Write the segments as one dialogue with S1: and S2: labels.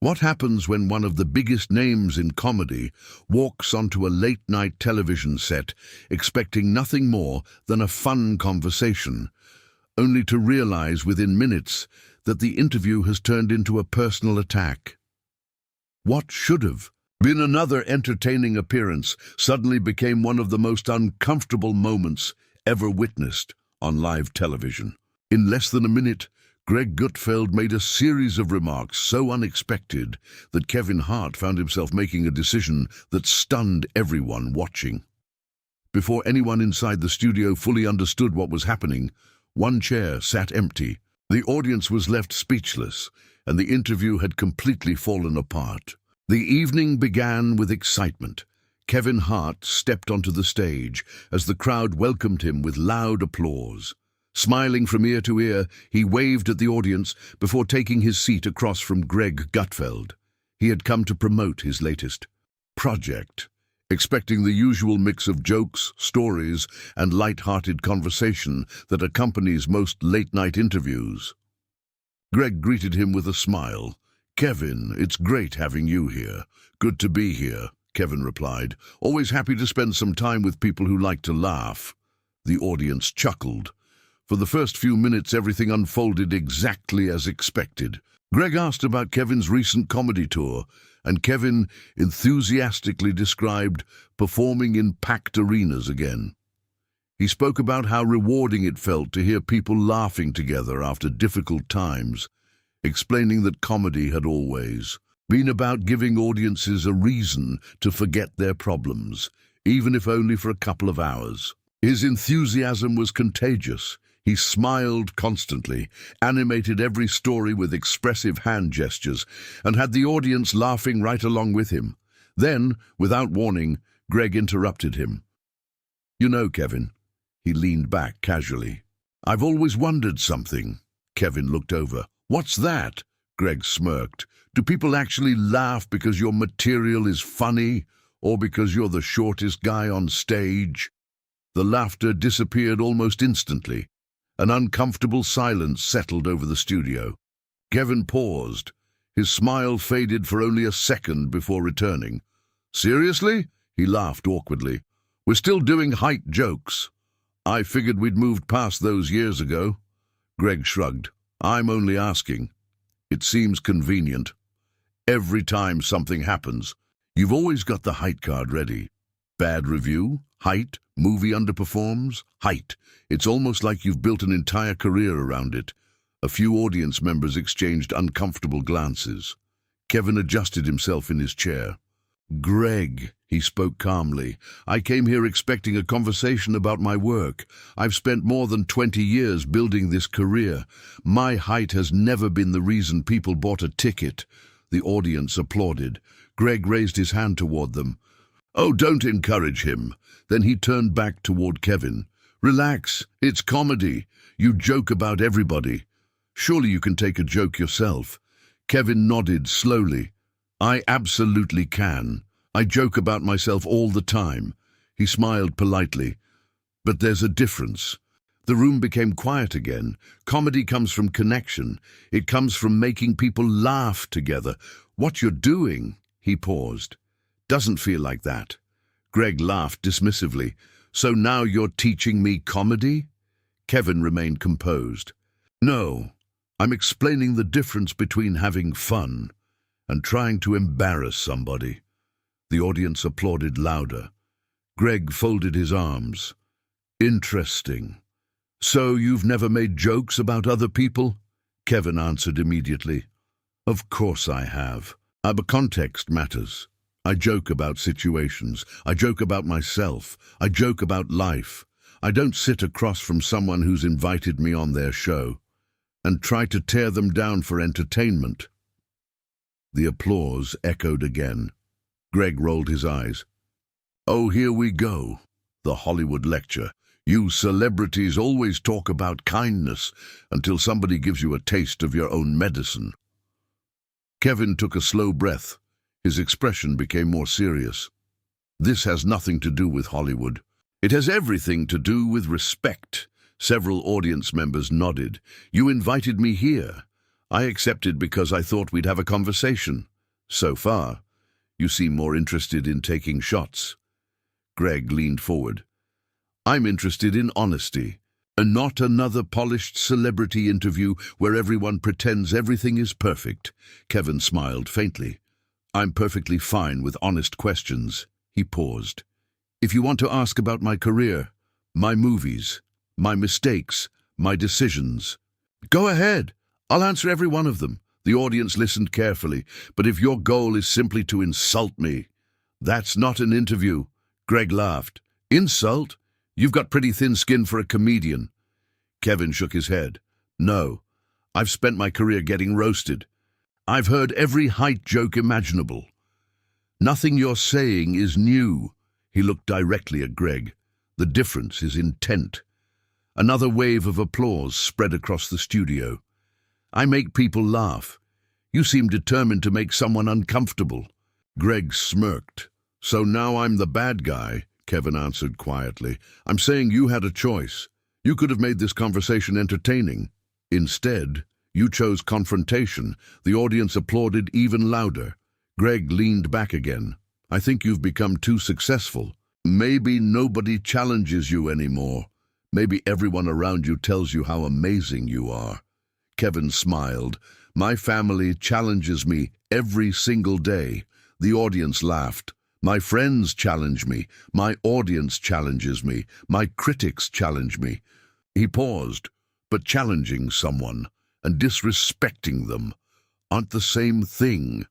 S1: What happens when one of the biggest names in comedy walks onto a late-night television set expecting nothing more than a fun conversation, only to realize within minutes that the interview has turned into a personal attack? What should have been another entertaining appearance suddenly became one of the most uncomfortable moments ever witnessed on live television. In less than a minute, Greg Gutfeld made a series of remarks so unexpected that Kevin Hart found himself making a decision that stunned everyone watching. Before anyone inside the studio fully understood what was happening, one chair sat empty. The audience was left speechless, and the interview had completely fallen apart. The evening began with excitement. Kevin Hart stepped onto the stage as the crowd welcomed him with loud applause. Smiling from ear to ear, he waved at the audience before taking his seat across from Greg Gutfeld. He had come to promote his latest project, expecting the usual mix of jokes, stories, and light-hearted conversation that accompanies most late-night interviews. Greg greeted him with a smile. "Kevin, it's great having you here." "Good to be here," Kevin replied. "Always happy to spend some time with people who like to laugh." The audience chuckled. For the first few minutes, everything unfolded exactly as expected. Greg asked about Kevin's recent comedy tour, and Kevin enthusiastically described performing in packed arenas again. He spoke about how rewarding it felt to hear people laughing together after difficult times, explaining that comedy had always been about giving audiences a reason to forget their problems, even if only for a couple of hours. His enthusiasm was contagious. He smiled constantly, animated every story with expressive hand gestures, and had the audience laughing right along with him. Then, without warning, Greg interrupted him. "You know, Kevin," he leaned back casually. "I've always wondered something." Kevin looked over. "What's that?" Greg smirked. "Do people actually laugh because your material is funny, or because you're the shortest guy on stage?" The laughter disappeared almost instantly. An uncomfortable silence settled over the studio. Kevin paused. His smile faded for only a second before returning. "Seriously?" He laughed awkwardly. "We're still doing height jokes. I figured we'd moved past those years ago." Greg shrugged. "I'm only asking. It seems convenient. Every time something happens, you've always got the height card ready. Bad review? Height? Movie underperforms? Height. It's almost like you've built an entire career around it." A few audience members exchanged uncomfortable glances. Kevin adjusted himself in his chair. "Greg," he spoke calmly, "I came here expecting a conversation about my work. I've spent more than 20 years building this career. My height has never been the reason people bought a ticket." The audience applauded. Greg raised his hand toward them. "Oh, don't encourage him." Then he turned back toward Kevin. "Relax, it's comedy. You joke about everybody. Surely you can take a joke yourself." Kevin nodded slowly. "I absolutely can. I joke about myself all the time." He smiled politely. "But there's a difference." The room became quiet again. Comedy comes from connection. It comes from making people laugh together. "What you're doing," he paused, "doesn't feel like that." Greg laughed dismissively. "So now you're teaching me comedy?" Kevin remained composed. "No, I'm explaining the difference between having fun and trying to embarrass somebody." The audience applauded louder. Greg folded his arms. "Interesting. So you've never made jokes about other people?" Kevin answered immediately. "Of course I have. But context matters. I joke about situations. I joke about myself. I joke about life. I don't sit across from someone who's invited me on their show and try to tear them down for entertainment." The applause echoed again. Greg rolled his eyes. "Oh, here we go. The Hollywood lecture. You celebrities always talk about kindness until somebody gives you a taste of your own medicine." Kevin took a slow breath. His expression became more serious. "This has nothing to do with Hollywood. It has everything to do with respect." Several audience members nodded. "You invited me here. I accepted because I thought we'd have a conversation. So far, you seem more interested in taking shots. Greg leaned forward. I'm interested in honesty, and not another polished celebrity interview where everyone pretends everything is perfect. Kevin smiled faintly. I'm perfectly fine with honest questions. He paused. If you want to ask about my career, my movies, my mistakes, my decisions, go ahead. I'll answer every one of them. The audience listened carefully. But if your goal is simply to insult me, that's not an interview. Greg laughed. Insult? You've got pretty thin skin for a comedian. Kevin shook his head. No, I've spent my career getting roasted. I've heard every height joke imaginable. Nothing you're saying is new. He looked directly at Greg. The difference is intent. Another wave of applause spread across the studio. I make people laugh. You seem determined to make someone uncomfortable. Greg smirked. So now I'm the bad guy, Kevin answered quietly. I'm saying you had a choice. You could have made this conversation entertaining. Instead, you chose confrontation. The audience applauded even louder. Greg leaned back again. I think you've become too successful. Maybe nobody challenges you anymore. Maybe everyone around you tells you how amazing you are. Kevin smiled. My family challenges me every single day. The audience laughed. My friends challenge me. My audience challenges me. My critics challenge me. He paused. But challenging someone and disrespecting them aren't the same thing.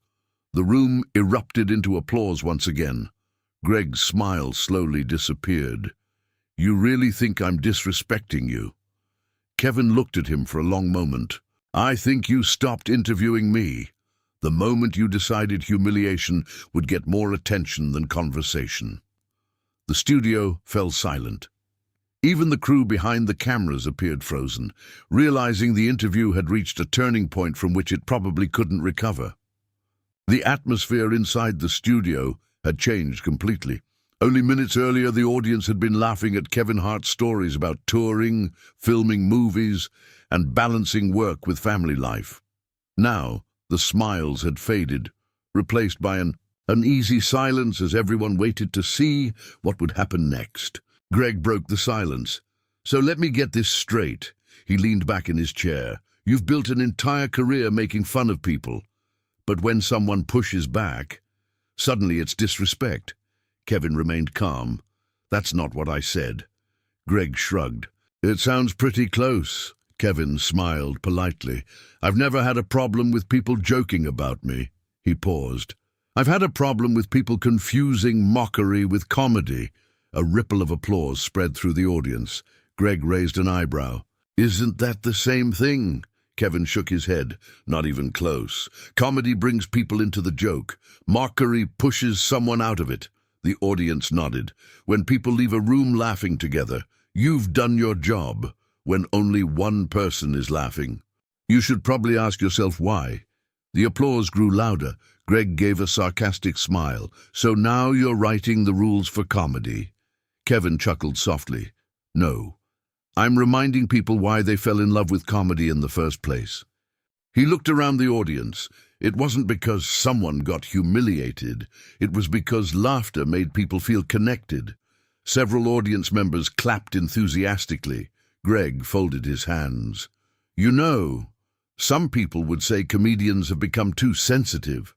S1: The room erupted into applause once again. Greg's smile slowly disappeared. You really think I'm disrespecting you? Kevin looked at him for a long moment. I think you stopped interviewing me the moment you decided humiliation would get more attention than conversation. The studio fell silent. Even the crew behind the cameras appeared frozen, realizing the interview had reached a turning point from which it probably couldn't recover. The atmosphere inside the studio had changed completely. Only minutes earlier, the audience had been laughing at Kevin Hart's stories about touring, filming movies, and balancing work with family life. Now, the smiles had faded, replaced by an uneasy silence as everyone waited to see what would happen next. Greg broke the silence. So let me get this straight. He leaned back in his chair. You've built an entire career making fun of people. But when someone pushes back, suddenly it's disrespect. Kevin remained calm. That's not what I said. Greg shrugged. It sounds pretty close. Kevin smiled politely. I've never had a problem with people joking about me. He paused. I've had a problem with people confusing mockery with comedy. A ripple of applause spread through the audience. Greg raised an eyebrow. Isn't that the same thing? Kevin shook his head. Not even close. Comedy brings people into the joke. Mockery pushes someone out of it. The audience nodded. When people leave a room laughing together, you've done your job. When only one person is laughing, you should probably ask yourself why. The applause grew louder. Greg gave a sarcastic smile. So now you're writing the rules for comedy? Kevin chuckled softly. No. I'm reminding people why they fell in love with comedy in the first place. He looked around the audience. It wasn't because someone got humiliated. It was because laughter made people feel connected. Several audience members clapped enthusiastically. Greg folded his hands. You know, some people would say comedians have become too sensitive.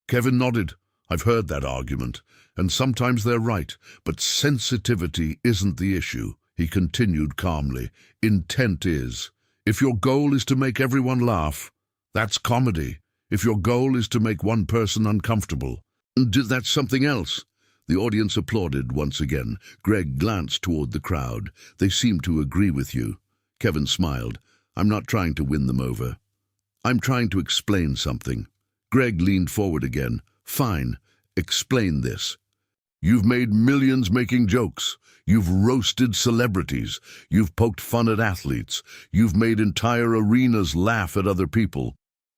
S1: Kevin nodded. I've heard that argument, and sometimes they're right, but sensitivity isn't the issue. He continued calmly. Intent is. If your goal is to make everyone laugh, that's comedy. If your goal is to make one person uncomfortable, that's something else. The audience applauded once again. Greg glanced toward the crowd. They seemed to agree with you. Kevin smiled. I'm not trying to win them over. I'm trying to explain something. Greg leaned forward again. Fine. Explain this. You've made millions making jokes. You've roasted celebrities. You've poked fun at athletes. You've made entire arenas laugh at other people.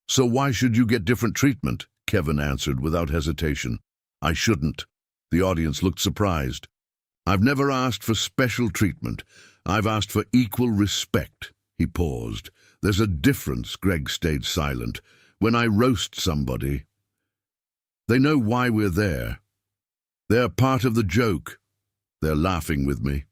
S1: So why should you get different treatment? Kevin answered without hesitation. I shouldn't. The audience looked surprised. I've never asked for special treatment. I've asked for equal respect. He paused. There's a difference, Greg stayed silent. When I roast somebody, they know why we're there. They're part of the joke. They're laughing with me.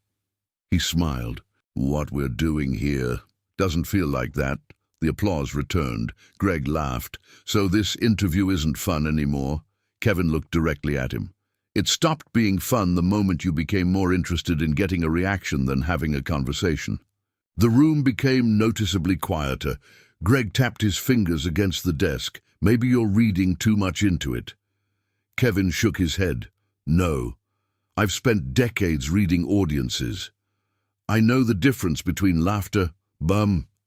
S1: He smiled. What we're doing here doesn't feel like that. The applause returned. Greg laughed. So this interview isn't fun anymore? Kevin looked directly at him. It stopped being fun the moment you became more interested in getting a reaction than having a conversation. The room became noticeably quieter. Greg tapped his fingers against the desk. Maybe you're reading too much into it. Kevin shook his head. No. I've spent decades reading audiences. I know the difference between laughter,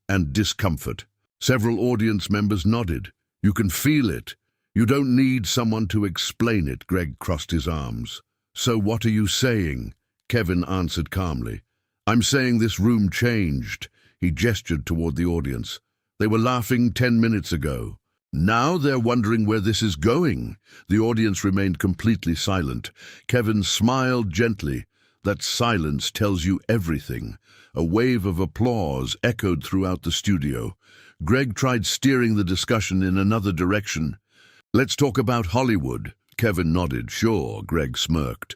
S1: and discomfort. Several audience members nodded. You can feel it. You don't need someone to explain it. Greg crossed his arms. So what are you saying? Kevin answered calmly. I'm saying this room changed. He gestured toward the audience. They were laughing 10 minutes ago. Now they're wondering where this is going. The audience remained completely silent. Kevin smiled gently. That silence tells you everything. A wave of applause echoed throughout the studio. Greg tried steering the discussion in another direction. Let's talk about Hollywood. Kevin nodded. Sure, Greg smirked.